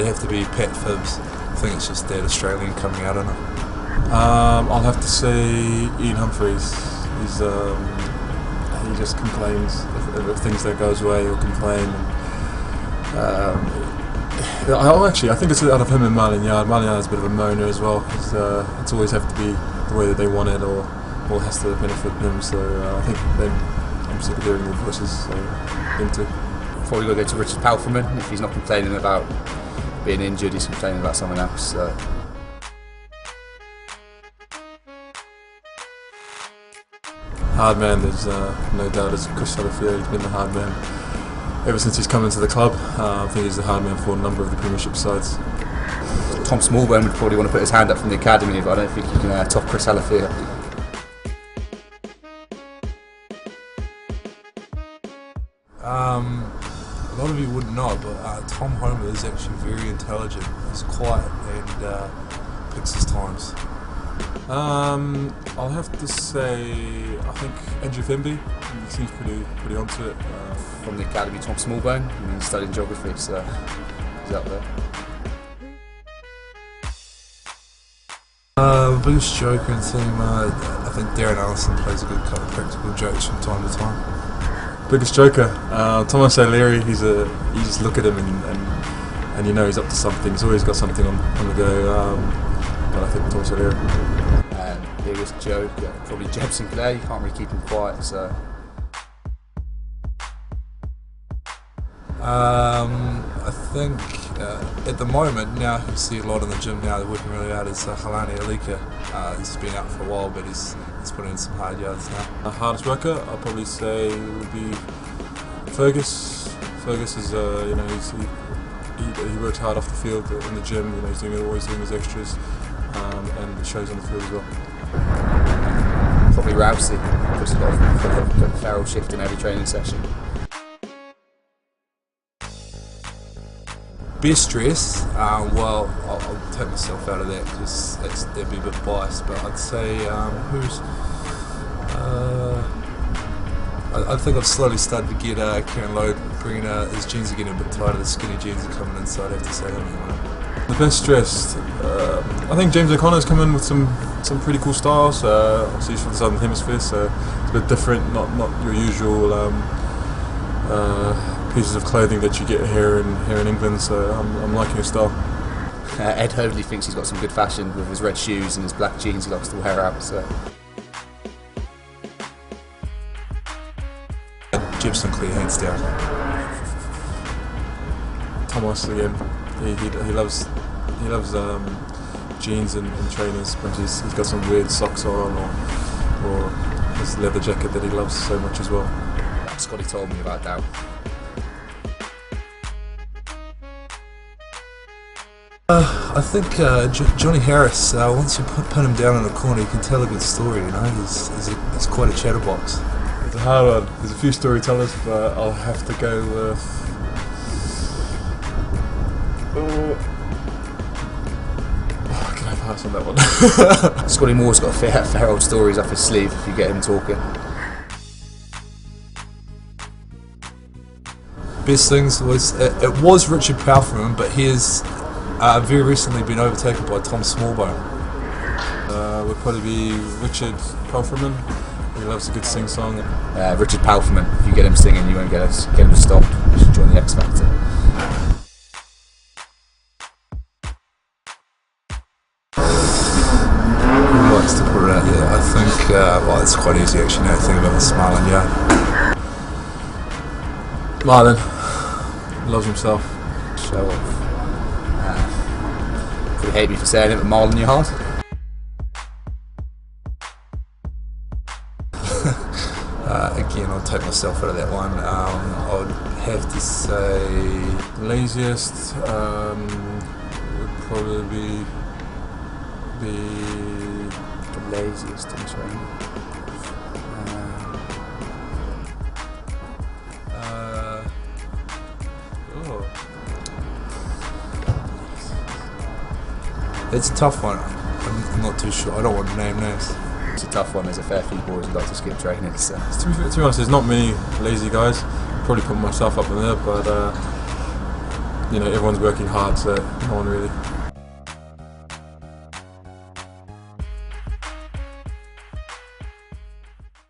it'd have to be Pat Phibbs. I think it's just that Australian coming out in it. I'll have to say Ian Humphreys. He just complains if things don't go his way. He'll complain. I think it's out of him and Marlon Yard. Marlon Yard is a bit of a moaner as well. It's always have to be the way that they want it, or it has to benefit them. So I think I'm sick of hearing their voices. So them too. Probably got to go to Richard Palfreman. If he's not complaining about being injured, he's complaining about someone else. So. Hard man, there's no doubt it's Chris Sailosi. He's been the hard man ever since he's come into the club. I think he's the hard man for a number of the Premiership sides. Tom Smallbone would probably want to put his hand up from the academy, but I don't think he can top Chris Sailosi. A lot of you wouldn't know, but Tom Homer is actually very intelligent. He's quiet and picks his times. I'll have to say, I think Andrew Femby. He seems pretty onto it. From the academy, Tom Smallbone. I mean, he's studying geography, so he's up there. Biggest joker in the team, I think Darren Allison plays a good couple of practical jokes from time to time. Biggest joker, Thomas O'Leary. You just look at him and you know he's up to something. He's always got something on the go. But I think Thomas O'Leary. Biggest joke, probably Jeb Sinclair. You can't really keep him quiet, so. I think at the moment now you see a lot in the gym now. They're working really hard. Is Halani Alika. He's been out for a while, but he's putting in some hard yards now. The hardest worker, I'll probably say, would be Fergus. Fergus is, he works hard off the field in the gym. He's always doing his extras, and it shows on the field as well. Probably Rousey. Puts a lot of feral shift in every training session. Best dress, well, I'll take myself out of that because that'd be a bit biased, but I'd say I think I've slowly started to get Kieran Lowe bringing his jeans are getting a bit tighter, the skinny jeans are coming in, so I'd have to say him. The best dressed, I think James O'Connor's come in with some pretty cool styles. Obviously he's from the Southern Hemisphere, so it's a bit different, not your usual pieces of clothing that you get here in England, so I'm liking his style. Ed Hoadley thinks he's got some good fashion with his red shoes and his black jeans he likes to wear out. So. Jeb Sinclair, hands down. Thomas again, he loves jeans and trainers, but he's got some weird socks on or his leather jacket that he loves so much as well. Scotty told me about that. I think Johnny Harris, once you put him down in a corner, you can tell a good story, he's quite a chatterbox. It's a hard one. There's a few storytellers, but I'll have to go with... can I pass on that one? Scotty Moore's got fair old stories up his sleeve if you get him talking. Best things was, it was Richard Palfreman, but he has very recently been overtaken by Tom Smallbone. Would probably be Richard Palfreman. He loves a good sing-song. Richard Palfreman. If you get him singing, you won't get him to stop. You should join the X Factor. Who likes to put it out there? I think, well, it's quite easy actually now to think about this Marlon, yeah. Marlon loves himself. Show off. You hate me for saying it, but Marlon, your heart. Again, I'll take myself out of that one. I would have to say laziest would probably be the laziest in training. It's a tough one. I'm not too sure. I don't want to name names. It's a tough one. There's a fair few boys who like to skip training. So. To be honest, there's not many lazy guys. Probably put myself up in there, but everyone's working hard, so no one really